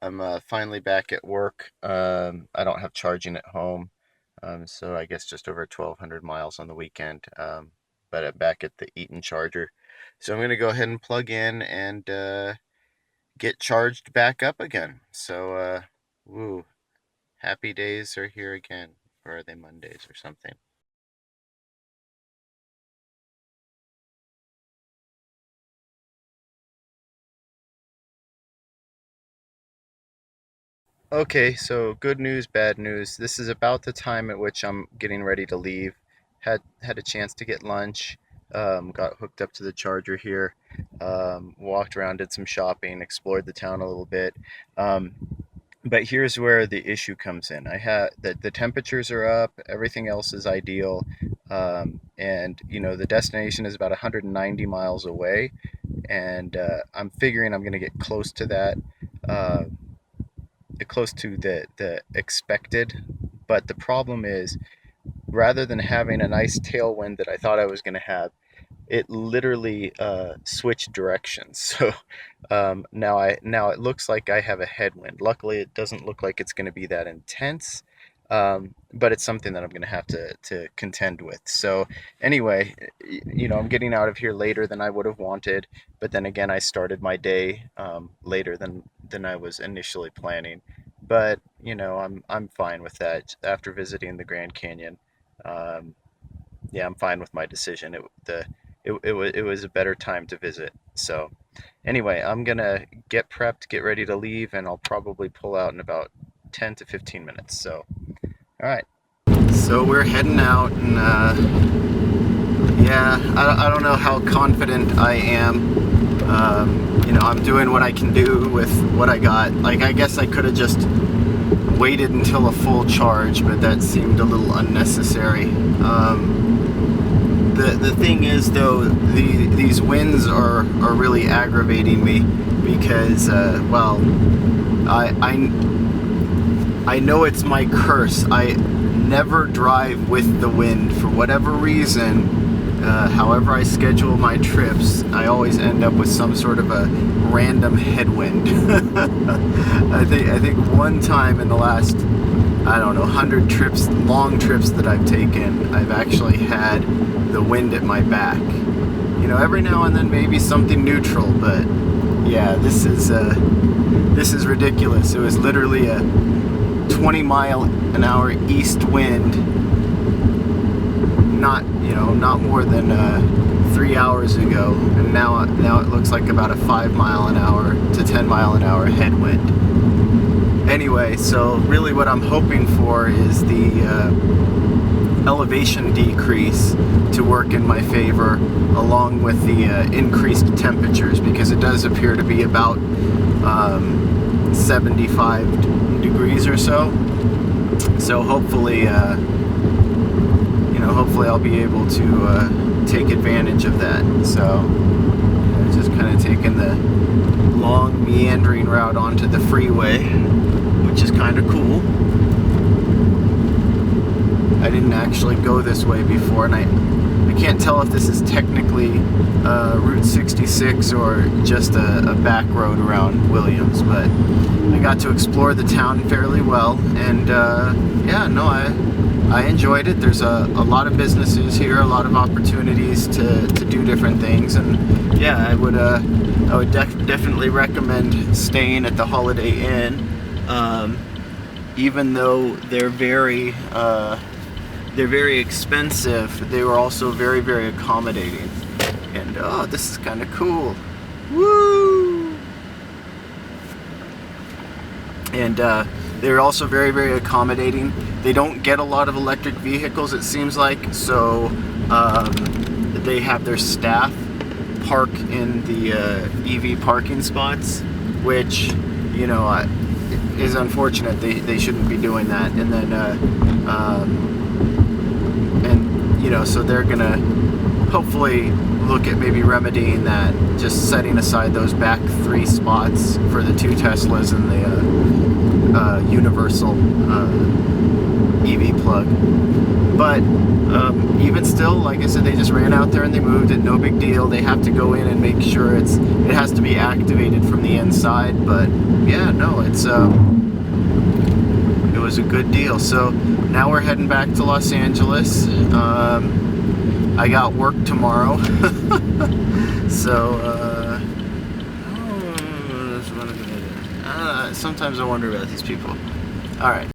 I'm finally back at work. I don't have charging at home, so I guess just over 1,200 miles on the weekend. But I'm back at the Eaton charger, so I'm gonna go ahead and plug in and get charged back up again. So, woo, happy days are here again, or are they Mondays or something? Okay, so good news, bad news. This is about the time at which I'm getting ready to leave. Had a chance to get lunch, got hooked up to the charger here, walked around, did some shopping, explored the town a little bit. Um, but here's where the issue comes in. I had the temperatures are up, everything else is ideal, and the destination is about 190 miles away, and I'm figuring I'm going to get uh, close to the expected. But the problem is, rather than having a nice tailwind that I thought I was going to have, it literally switched directions. So now it looks like I have a headwind. Luckily, it doesn't look like it's going to be that intense, but it's something that I'm going to have to contend with. So anyway, I'm getting out of here later than I would have wanted, but then again, I started my day later than I was initially planning. But I'm fine with that. After visiting the Grand Canyon, um, yeah, I'm fine with my decision. It was a better time to visit. So anyway, I'm gonna get prepped, get ready to leave, and I'll probably pull out in about 10 to 15 minutes. So, all right. So we're heading out, and yeah, I don't know how confident I am. I'm doing what I can do with what I got. Like, I guess I could have just waited until a full charge, but that seemed a little unnecessary. The thing is, though, these winds are really aggravating me because, well, I know it's my curse. I never drive with the wind for whatever reason. However I schedule my trips, I always end up with some sort of a random headwind. I think one time in the last, I don't know, 100 trips, long trips that I've taken, I've actually had the wind at my back. Every now and then maybe something neutral, but yeah, this is ridiculous. It was literally a 20-mile-an-hour east wind, not more than 3 hours ago, and now it looks like about a 5-mile-an-hour to 10-mile-an-hour headwind. Anyway, so really what I'm hoping for is the elevation decrease to work in my favor, along with the increased temperatures, because it does appear to be about 75 degrees or so. So hopefully I'll be able to take advantage of that. So just kind of taking the long meandering route onto the freeway, which is kind of cool. I didn't actually go this way before, and I can't tell if this is technically Route 66 or just a back road around Williams, but I got to explore the town fairly well, and yeah, no, I enjoyed it. There's a lot of businesses here, a lot of opportunities to do different things, and yeah, I would definitely recommend staying at the Holiday Inn, even though they're very expensive. They were also very, very accommodating, and oh, this is kind of cool. Woo! And they're also very, very accommodating. They don't get a lot of electric vehicles, it seems like, so they have their staff park in the EV parking spots, which, is unfortunate. They shouldn't be doing that. And then so they're gonna hopefully look at maybe remedying that, just setting aside those back 3 spots for the 2 Teslas and the Universal EV plug. But even still, like I said, they just ran out there and they moved it. No big deal. They have to go in and make sure it has to be activated from the inside. But yeah, no, it was a good deal. So now we're heading back to Los Angeles. I got work tomorrow, so sometimes I wonder about these people. All right.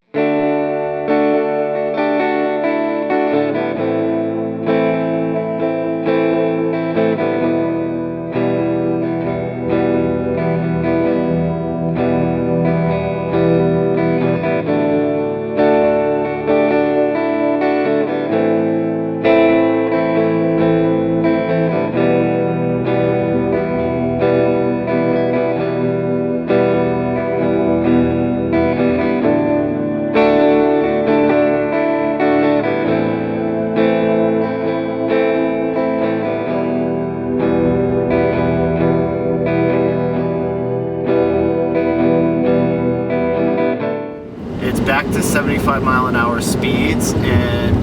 Back to 75-mile-an-hour speeds, and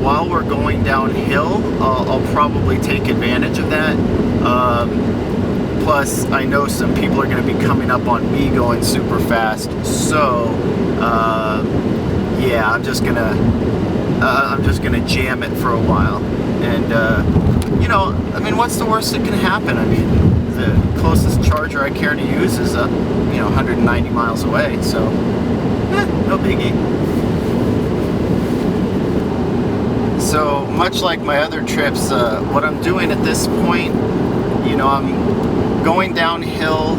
while we're going downhill, I'll probably take advantage of that. Plus, I know some people are going to be coming up on me going super fast, so yeah, I'm just gonna jam it for a while, and you know, I mean, what's the worst that can happen? I mean, the closest charger I care to use is 190 miles away, so. No biggie. So much like my other trips, what I'm doing at this point, I'm going downhill.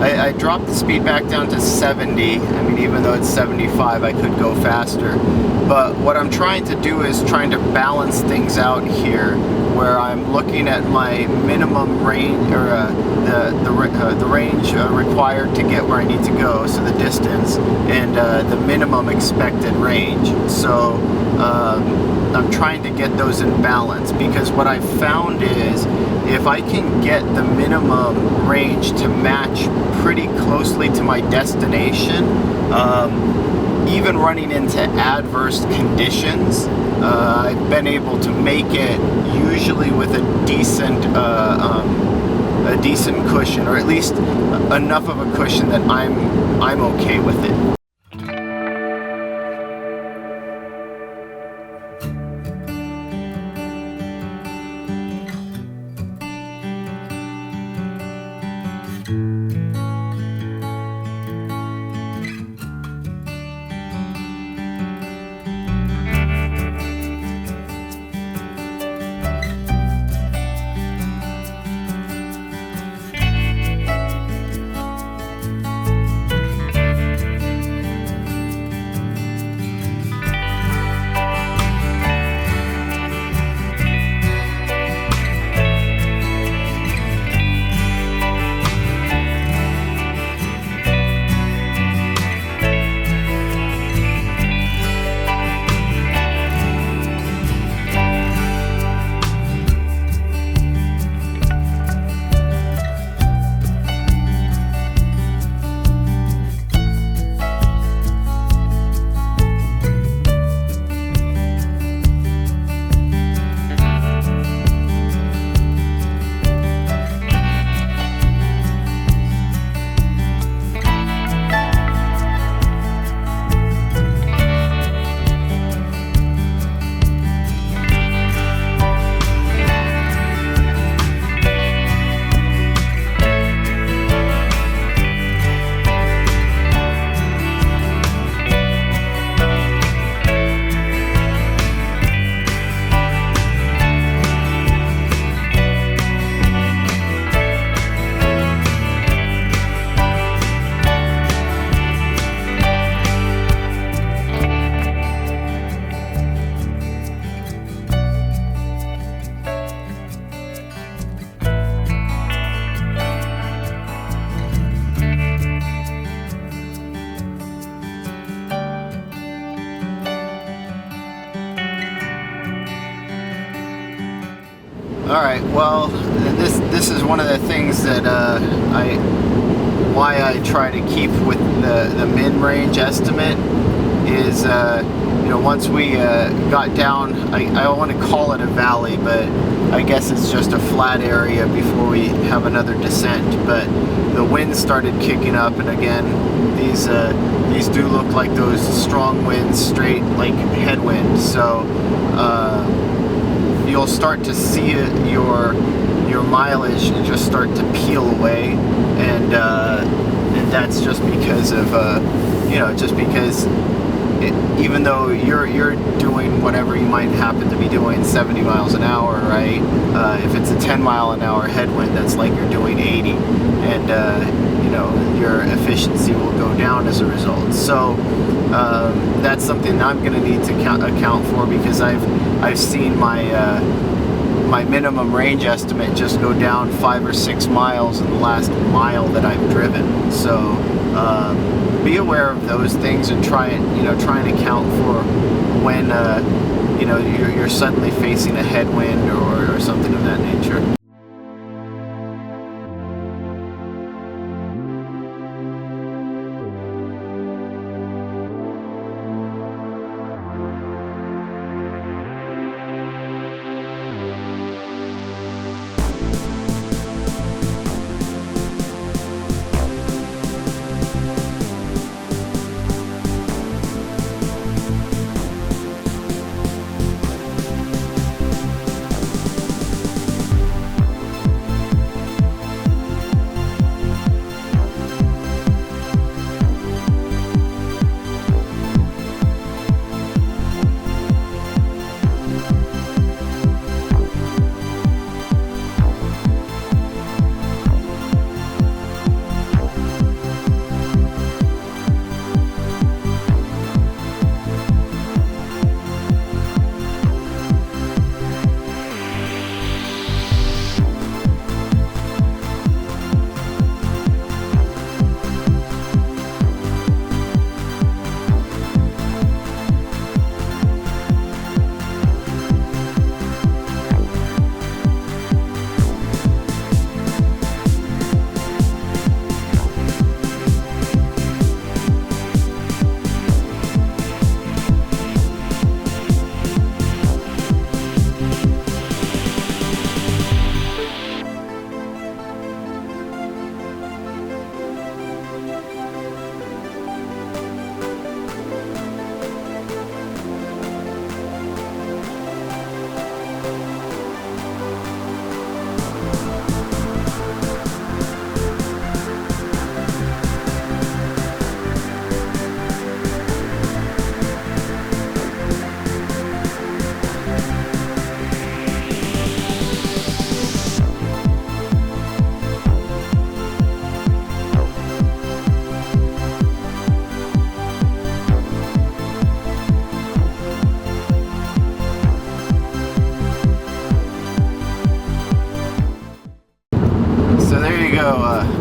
I dropped the speed back down to 70. I mean, even though it's 75, I could go faster. But what I'm trying to do is trying to balance things out here, where I'm looking at my minimum range, or the range required to get where I need to go, so the distance, and the minimum expected range. So I'm trying to get those in balance, because what I've found is if I can get the minimum range to match pretty closely to my destination, even running into adverse conditions, I've been able to make it usually with a decent cushion, or at least enough of a cushion that I'm okay with it. All right, well, this is one of the things that I why I try to keep with the min-range estimate is, you know, once we got down, I want to call it a valley, but I guess it's just a flat area before we have another descent. But the wind started kicking up, and again, these do look like those strong winds, straight like headwind. So you'll start to see it, your mileage just start to peel away, and that's just because of you know, just because even though you're doing whatever you might happen to be doing 70 miles an hour, right? If it's a 10 mile an hour headwind, that's like you're doing 80, and you know, your efficiency will go down as a result. So that's something I'm going to need to account for, because I've seen my my minimum range estimate just go down 5 or 6 miles in the last mile that I've driven. So be aware of those things, and try and account for when you know, you're suddenly facing a headwind or something of that nature.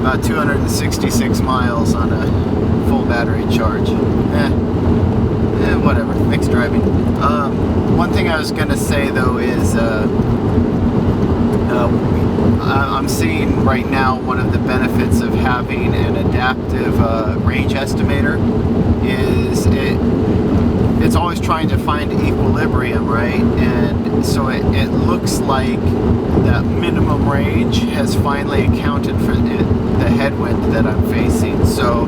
About 266 miles on a full battery charge. Whatever, mixed driving. One thing I was going to say though is I'm seeing right now one of the benefits of having an adaptive range estimator is it's always trying to find equilibrium, right? And so it looks like that minimum range has finally accounted for the headwind that I'm facing. So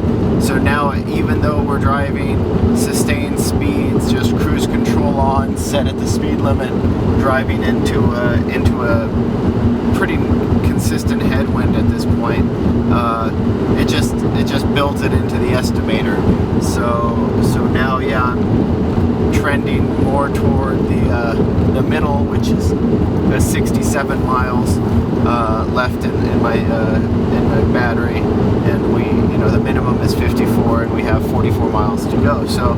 now, even though we're driving sustained speeds, just cruise control on, set at the speed limit, driving into a pretty consistent headwind at this point, it just builds it into the estimator. So now, yeah, I'm trending more toward the middle, which is 67 miles left in my battery, and the minimum is 54, and we have 44 miles to go. So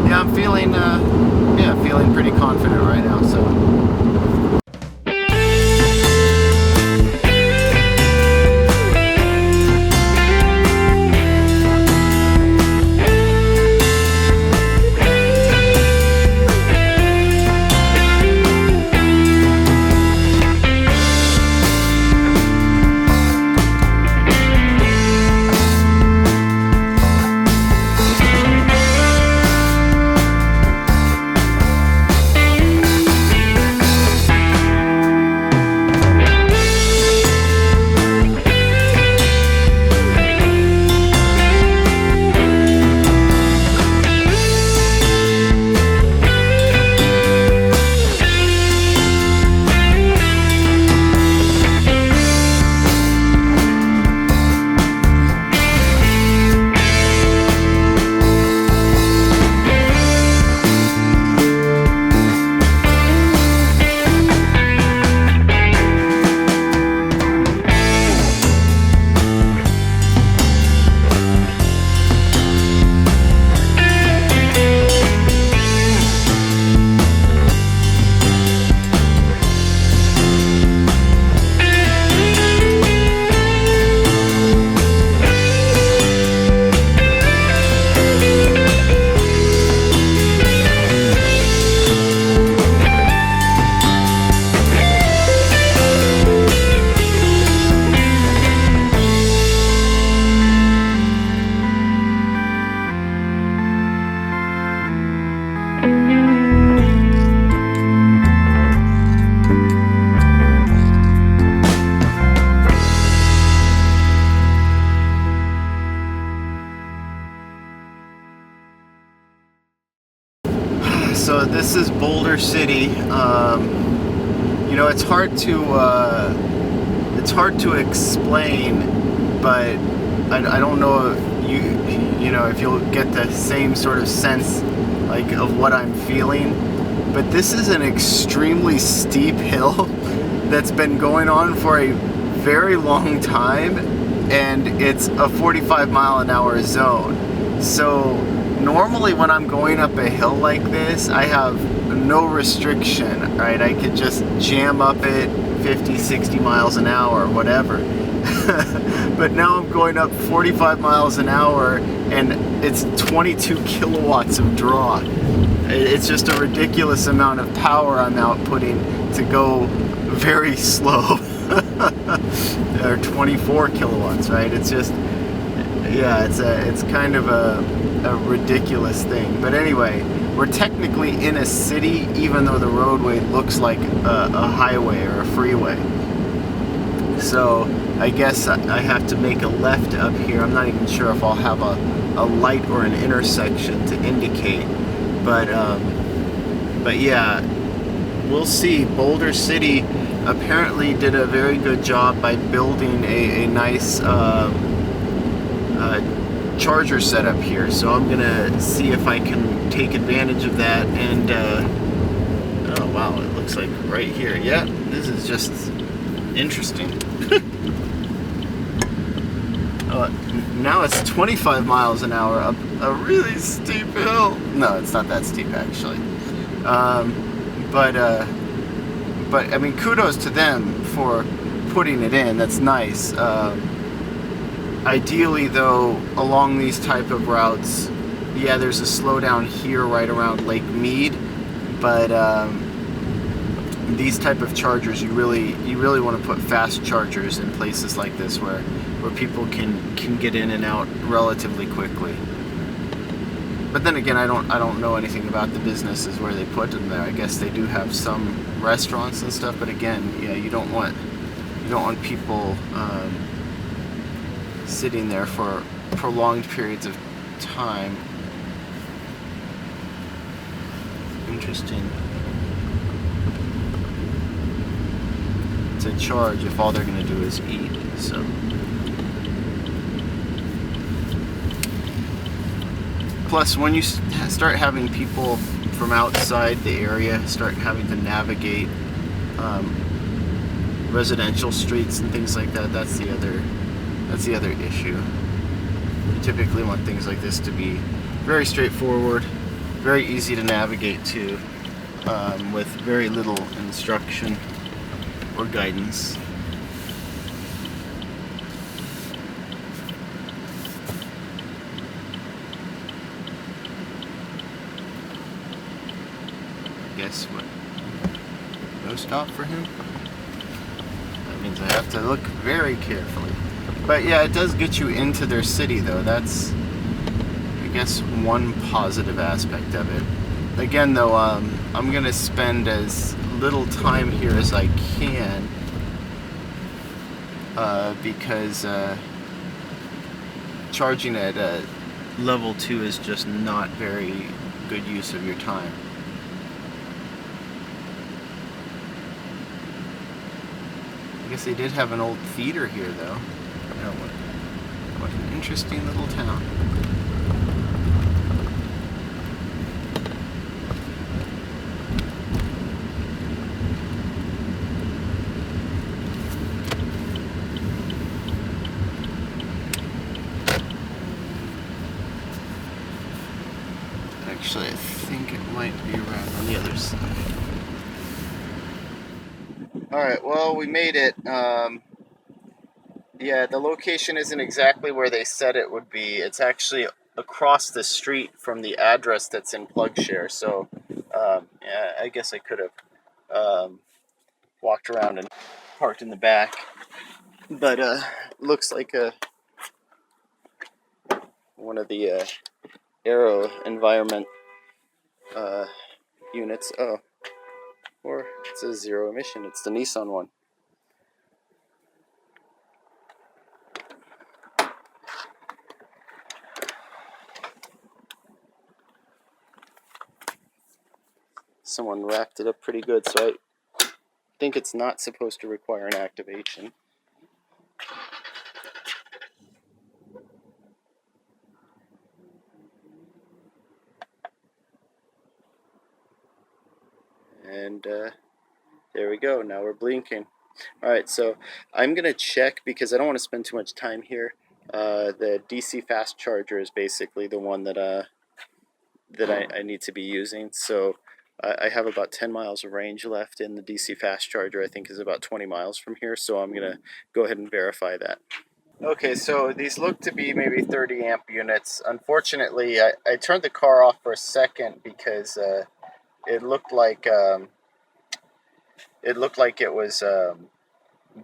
yeah, I'm feeling pretty confident right now. So. So this is Boulder City. You know, it's hard to explain, but I don't know if you know if you'll get the same sort of sense like of what I'm feeling. But this is an extremely steep hill that's been going on for a very long time, and it's a 45-mile-an-hour zone. So normally when I'm going up a hill like this, I have no restriction, right? I could just jam up it 50, 60 miles an hour or whatever. But now I'm going up 45 miles an hour, and it's 22 kilowatts of draw. It's just a ridiculous amount of power I'm outputting to go very slow. Or 24 kilowatts, right? It's just, yeah, it's kind of a ridiculous thing. But anyway, we're technically in a city, even though the roadway looks like a highway or a freeway. So I guess I have to make a left up here. I'm not even sure if I'll have a light or an intersection to indicate. But yeah, we'll see. Boulder City apparently did a very good job by building a nice charger setup here. So I'm gonna see if I can take advantage of that. And oh wow, it looks like right here. Yeah, this is just interesting. Now it's 25 miles an hour up a really steep hill. No, it's not that steep actually. But I mean, kudos to them for putting it in. That's nice. Ideally, though, along these type of routes, yeah, there's a slowdown here right around Lake Mead, but these type of chargers, you really want to put fast chargers in places like this where people can get in and out relatively quickly. But then again, I don't know anything about the businesses where they put them there. I guess they do have some restaurants and stuff, but again, yeah, you don't want people sitting there for prolonged periods of time. Interesting. To charge if all they're going to do is eat. So. Plus, when you start having people from outside the area start having to navigate residential streets and things like that, that's the other issue. You typically want things like this to be very straightforward, very easy to navigate to, with very little instruction or guidance. Guess what? No stop for him? That means I have to look very carefully. But yeah, it does get you into their city though. That's, I guess, one positive aspect of it. Again though, I'm gonna spend as little time here as I can because charging at level 2 is just not very good use of your time. I guess they did have an old theater here, though. Oh, what an interesting little town. Actually, I think it might be around on the other side. Alright, well, we made it. Yeah, the location isn't exactly where they said it would be. It's actually across the street from the address that's in PlugShare. So, yeah, I guess I could have walked around and parked in the back. But looks like one of the Aero Environment units. Oh, or it says zero emission. It's the Nissan one. someone wrapped it up pretty good, so I think it's not supposed to require an activation. And there we go. Now we're blinking. All right, so I'm gonna check because I don't want to spend too much time here. The DC fast charger is basically the one that I need to be using. So I have about 10 miles of range left in the DC fast charger. I think is about 20 miles from here. So I'm gonna go ahead and verify that. Okay, so these look to be maybe 30 amp units. Unfortunately, I turned the car off for a second because it looked like it was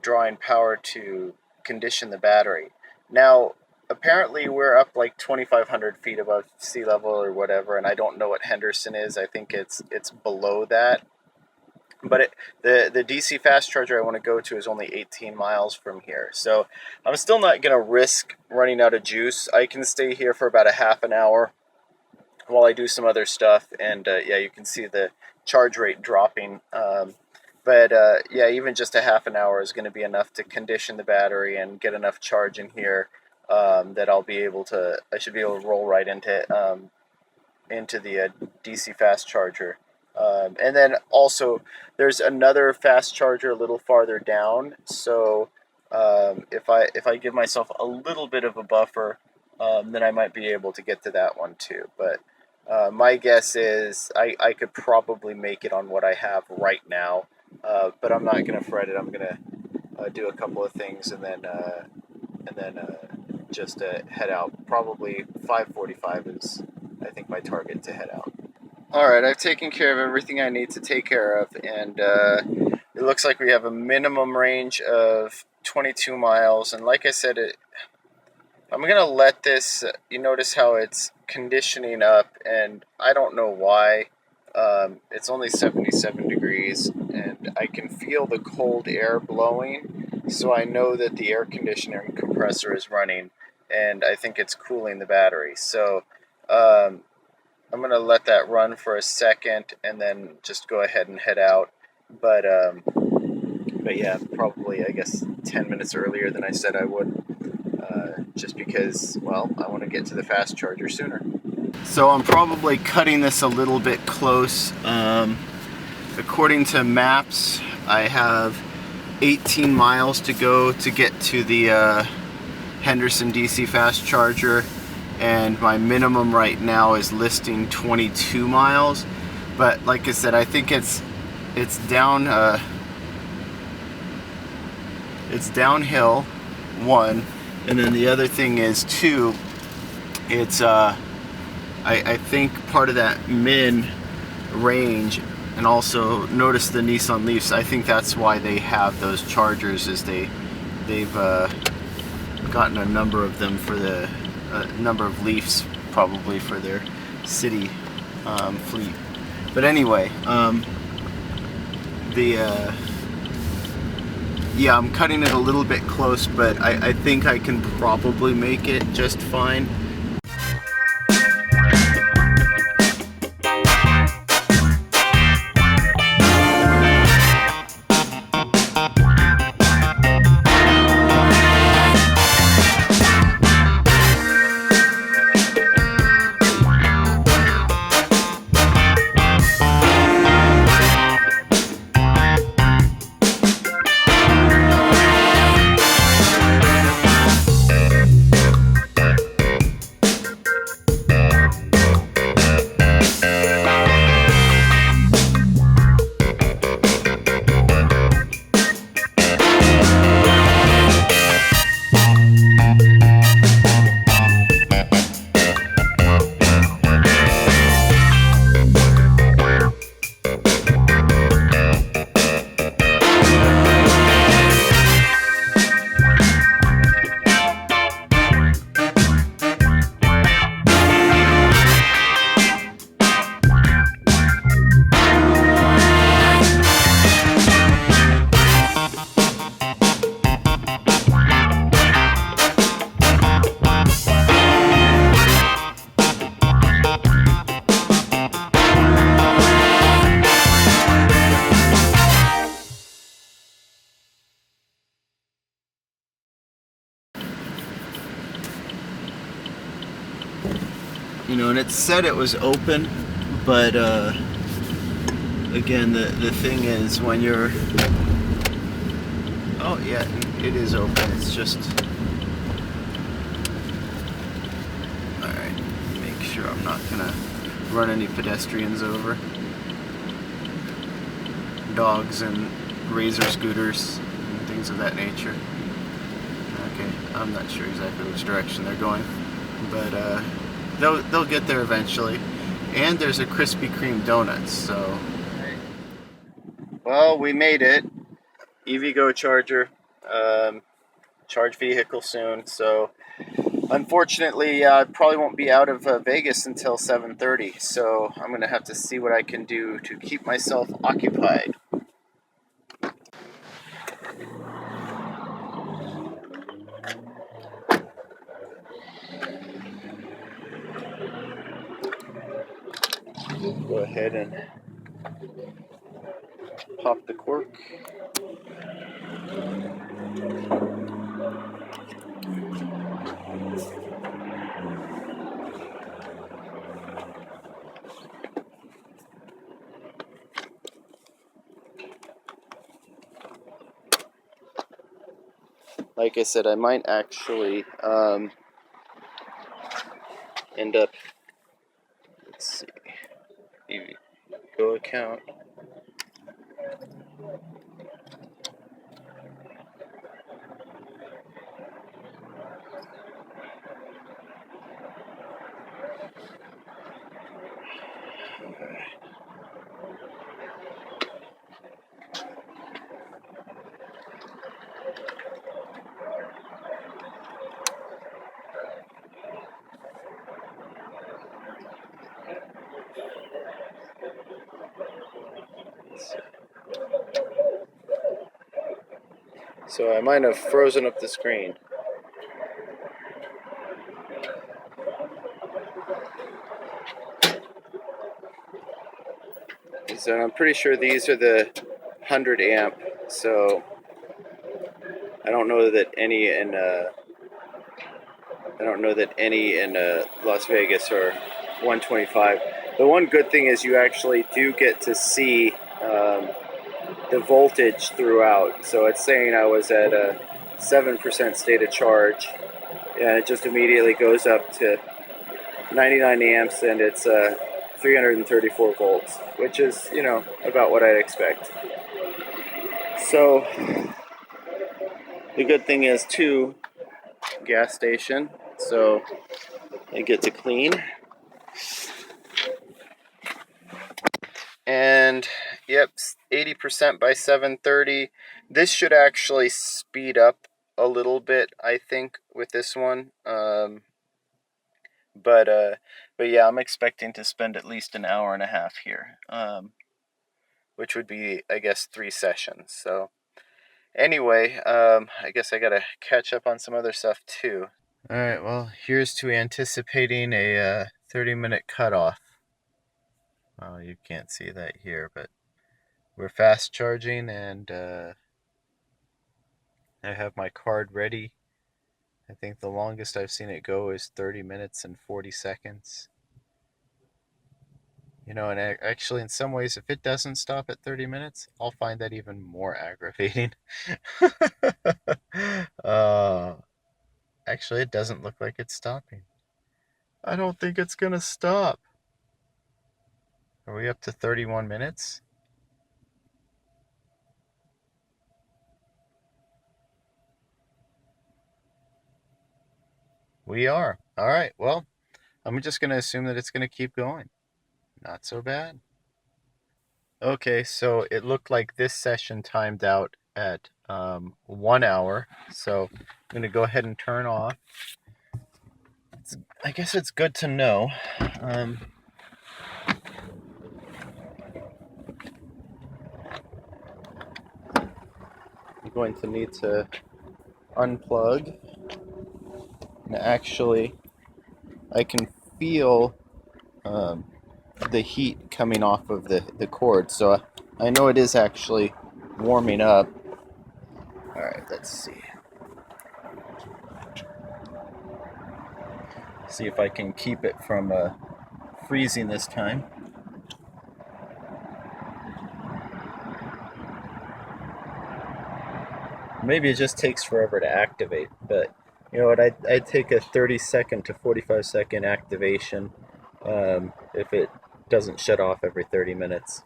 drawing power to condition the battery. Now, apparently we're up like 2,500 feet above sea level or whatever, and I don't know what Henderson is. I think it's below that. But the DC fast charger I want to go to is only 18 miles from here. So I'm still not going to risk running out of juice. I can stay here for about a half an hour while I do some other stuff. And yeah, you can see the charge rate dropping. But yeah, even just a half an hour is going to be enough to condition the battery and get enough charge in here that I should be able to roll right into the DC fast charger. And then also there's another fast charger a little farther down. So if I give myself a little bit of a buffer, then I might be able to get to that one too. But my guess is I could probably make it on what I have right now. But I'm not going to fret it. I'm going to do a couple of things and then just head out. Probably 5:45 is, I think, my target to head out. All right, I've taken care of everything I need to take care of, and it looks like we have a minimum range of 22 miles. And like I said, I'm going to let this, you notice how it's conditioning up, and I don't know why. It's only 77 degrees, and I can feel the cold air blowing, so I know that the air conditioner and compressor is running, and I think it's cooling the battery. So I'm going to let that run for a second and then just go ahead and head out. But yeah, probably, I guess, 10 minutes earlier than I said I would, just because, well, I want to get to the fast charger sooner. So I'm probably cutting this a little bit close. According to maps, I have 18 miles to go to get to the Henderson DC fast charger, and my minimum right now is listing 22 miles. But like I said, I think it's down it's downhill, one, and then the other thing is, two, it's I think part of that min range, and also notice the Nissan Leafs, I think that's why they have those chargers, is they've gotten a number of them for the number of Leafs, probably for their city fleet. But anyway, yeah, I'm cutting it a little bit close, but I think I can probably make it just fine. You know, and it said it was open, but again, the thing is when you're, oh yeah, it is open. It's just, all right, make sure I'm not gonna run any pedestrians over. Dogs and razor scooters and things of that nature. Okay, I'm not sure exactly which direction they're going, but they'll get there eventually. And there's a Krispy Kreme donuts, so. Well, we made it. EVgo charger, charge vehicle soon. So, unfortunately, I probably won't be out of Vegas until 7:30. So I'm gonna have to see what I can do to keep myself occupied. Go ahead and pop the cork. Like I said, I might actually end up, let's see, EVgo account. So I might have frozen up the screen. So I'm pretty sure these are the 100 amp. So I don't know that any in Las Vegas are 125. The one good thing is you actually do get to see the voltage throughout. So it's saying I was at a 7% state of charge, and it just immediately goes up to 99 amps, and it's 334 volts, which is, you know, about what I'd expect. So the good thing is, too, gas station, so I get to clean. And yep, 80% by 7:30. This should actually speed up a little bit, I think, with this one. But yeah, I'm expecting to spend at least an hour and a half here, which would be, I guess, 3 sessions. So anyway, I guess I gotta catch up on some other stuff too. All right, well, here's to anticipating a 30-minute cutoff. Well, you can't see that here, but we're fast charging, and I have my card ready. I think the longest I've seen it go is 30 minutes and 40 seconds. You know, and actually, in some ways, if it doesn't stop at 30 minutes, I'll find that even more aggravating. uh, Actually, it doesn't look like it's stopping. I don't think it's gonna stop. Are we up to 31 minutes? We are. All right, well, I'm just gonna assume that it's gonna keep going. Not so bad. Okay, so it looked like this session timed out at 1 hour. So I'm going to go ahead and turn off. I guess it's good to know. I'm going to need to unplug. And actually, I can feel the heat coming off of the cord. So I know it is actually warming up. All right, let's see. See if I can keep it from freezing this time. Maybe it just takes forever to activate, but you know what? I'd take a 30-second to 45-second activation if it doesn't shut off every 30 minutes.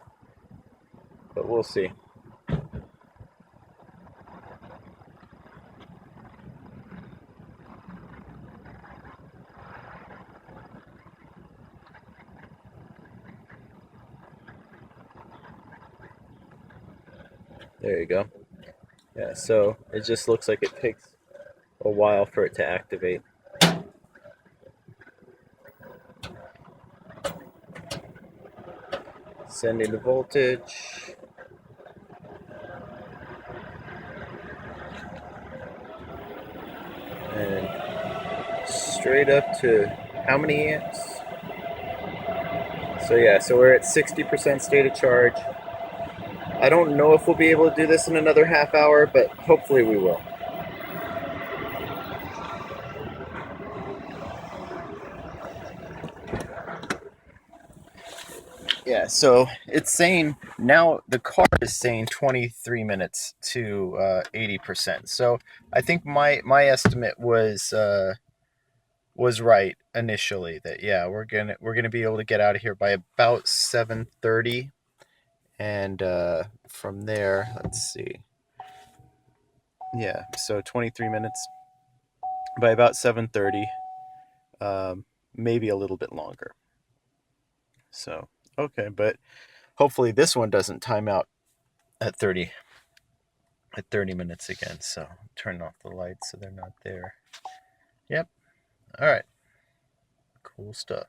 But we'll see. There you go. Yeah, so it just looks like it takes a while for it to activate. Sending the voltage. And straight up to how many amps? So yeah, so we're at 60% state of charge. I don't know if we'll be able to do this in another half hour, but hopefully we will. Yeah, so it's saying now the car is saying 23 minutes to 80%. So I think my estimate was right initially that yeah, we're gonna be able to get out of here by about 7:30, and from there, let's see. Yeah, so 23 minutes by about 7:30, maybe a little bit longer. So, okay, but hopefully this one doesn't time out at 30 minutes again. So, turn off the lights so they're not there. Yep. All right. Cool stuff.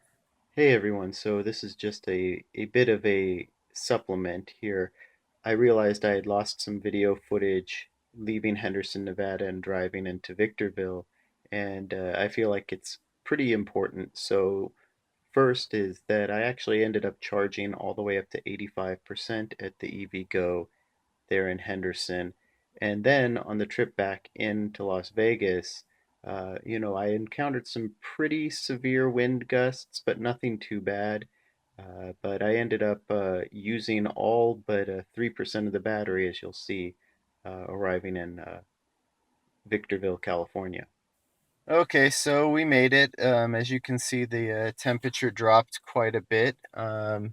Hey everyone, so this is just a bit of a supplement here. I realized I had lost some video footage leaving Henderson, Nevada and driving into Victorville, and I feel like it's pretty important. So first is that I actually ended up charging all the way up to 85% at the EVgo there in Henderson. And then on the trip back into Las Vegas, I encountered some pretty severe wind gusts, but nothing too bad. But I ended up using all but 3% of the battery, as you'll see, arriving in Victorville, California. Okay, so we made it. As you can see, the temperature dropped quite a bit. And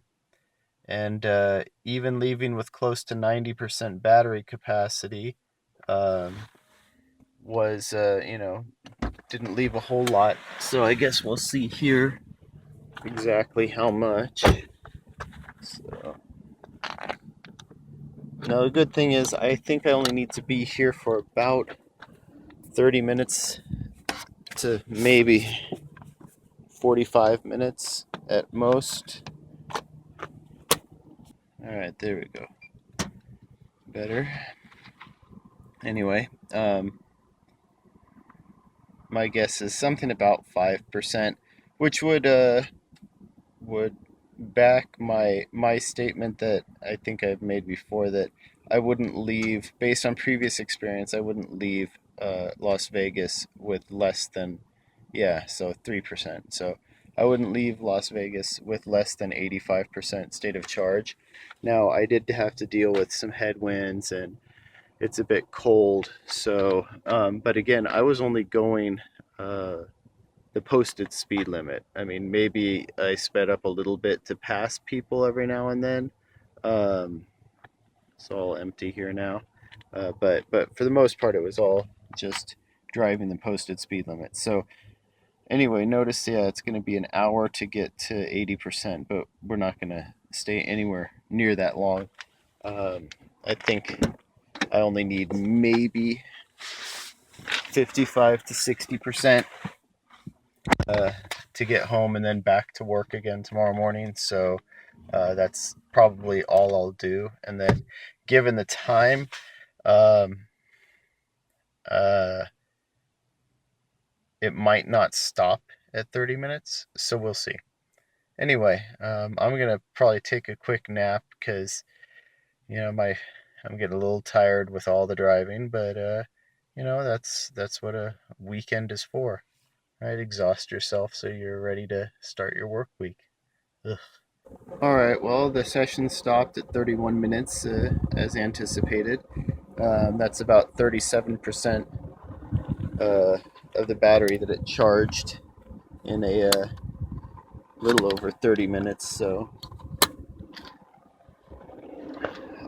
even leaving with close to 90% battery capacity um, was, didn't leave a whole lot. So I guess we'll see here exactly how much. So, now the good thing is I think I only need to be here for about 30 minutes to maybe 45 minutes at most. All right, there we go. Better. Anyway, my guess is something about 5%, which would back my statement that I think I've made before, that I wouldn't leave, based on previous experience, I wouldn't leave Las Vegas with less than, yeah, so 3%. So I wouldn't leave Las Vegas with less than 85% state of charge. Now, I did have to deal with some headwinds and it's a bit cold. So, but again, I was only going the posted speed limit. I mean, maybe I sped up a little bit to pass people every now and then. Um, it's all empty here now, but for the most part, it was all just driving the posted speed limit. So anyway, notice yeah, it's going to be an hour to get to 80%, but we're not going to stay anywhere near that long. I think I only need maybe 55 to 60% to get home and then back to work again tomorrow morning. So that's probably all I'll do. And then, given the time, um, uh, it might not stop at 30 minutes. So we'll see. Anyway, I'm gonna probably take a quick nap because my I'm getting a little tired with all the driving. But that's what a weekend is for. Right, exhaust yourself so you're ready to start your work week. Ugh. All right, well, the session stopped at 31 minutes as anticipated. That's about 37% of the battery that it charged in a little over 30 minutes. So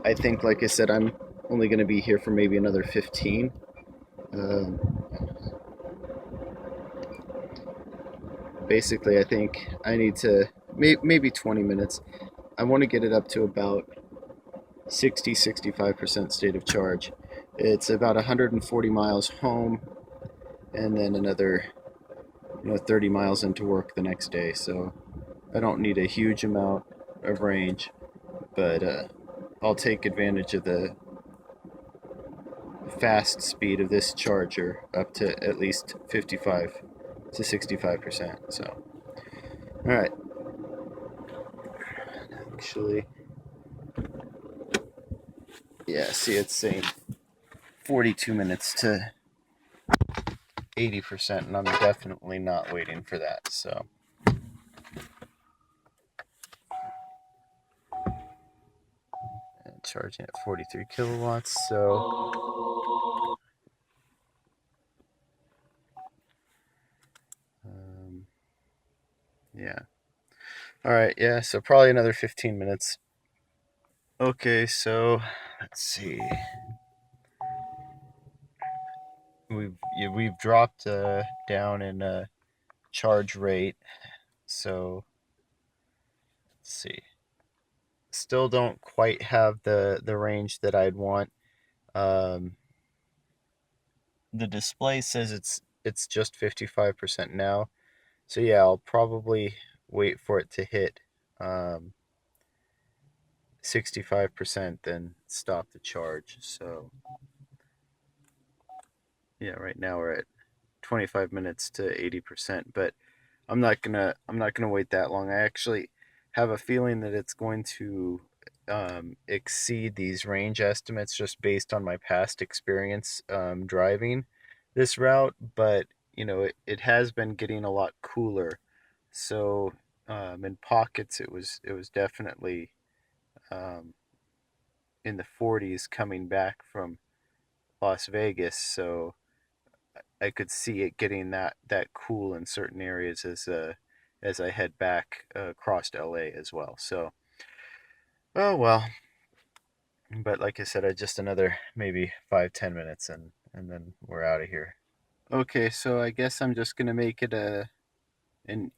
I think, like I said, I'm only going to be here for maybe another 15. Um, Basically, I think I need to maybe 20 minutes. I want to get it up to about 65% state of charge. It's about 140 miles home, and then another 30 miles into work the next day. So I don't need a huge amount of range, but I'll take advantage of the fast speed of this charger up to at least 55 to 65%. So, all right. Actually, yeah, see, it's saying 42 minutes to 80%, and I'm definitely not waiting for that. So, and charging at 43 kilowatts. So, yeah. All right, yeah, so probably another 15 minutes. Okay, so let's see. We've dropped down in charge rate. So let's see. Still don't quite have the range that I'd want. Um, the display says it's just 55% now. So yeah, I'll probably wait for it to hit 65%, then stop the charge. So yeah, right now we're at 25 minutes to 80%, but I'm not gonna wait that long. I actually have a feeling that it's going to exceed these range estimates just based on my past experience driving this route. But it has been getting a lot cooler, so in pockets it was definitely um, in the 40s coming back from Las Vegas. So I could see it getting that cool in certain areas as I head back across LA as well. So, oh well. But like I said, I just another maybe 5-10 minutes, and then we're out of here. Okay, so I guess I'm just gonna make it an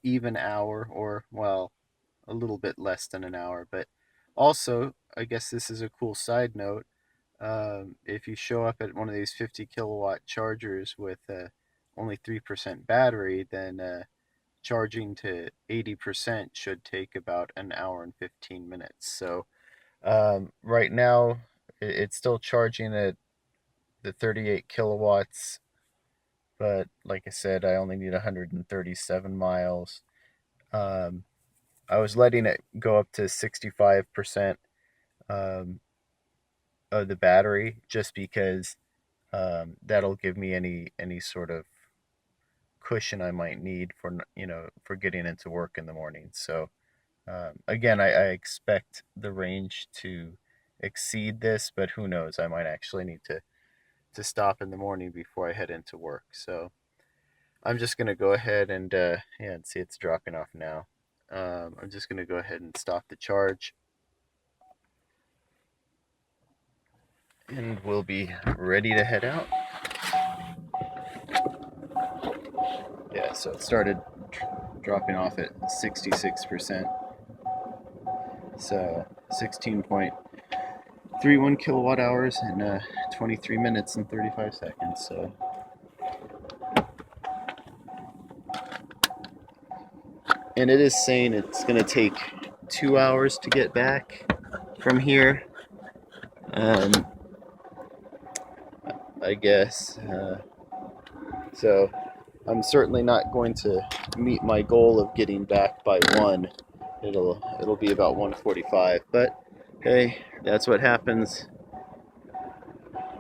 even hour, or well, a little bit less than an hour. But also, I guess this is a cool side note. If you show up at one of these 50 kilowatt chargers with only 3% battery, then charging to 80% should take about an hour and 15 minutes. So right now, it's still charging at the 38 kilowatts, but like I said, I only need 137 miles. Um, I was letting it go up to 65% um, of the battery just because that'll give me any sort of cushion I might need for getting into work in the morning. So again, I expect the range to exceed this, but who knows? I might actually need to stop in the morning before I head into work. So I'm just gonna go ahead and yeah, and see it's dropping off now. I'm just gonna go ahead and stop the charge, and we'll be ready to head out. Yeah, so it started dropping off at 66%. So 16.31 kilowatt hours in 23 minutes and 35 seconds. So, and it is saying it's going to take 2 hours to get back from here. Um, I guess. So I'm certainly not going to meet my goal of getting back by 1. It'll be about 1:45. But hey, that's what happens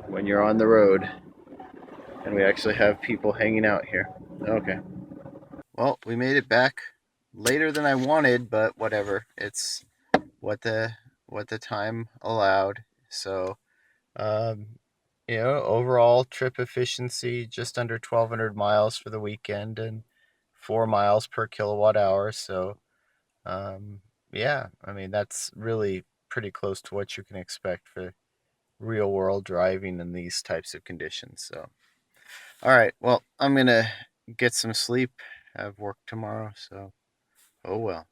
when you're on the road, and we actually have people hanging out here. Okay. Well, we made it back later than I wanted, but whatever. It's what the what the time allowed. So, um, overall trip efficiency just under 1,200 miles for the weekend and 4 miles per kilowatt hour. So, um, yeah, I mean that's really pretty close to what you can expect for real world driving in these types of conditions. So, all right, well, I'm gonna get some sleep. I have work tomorrow, so oh well.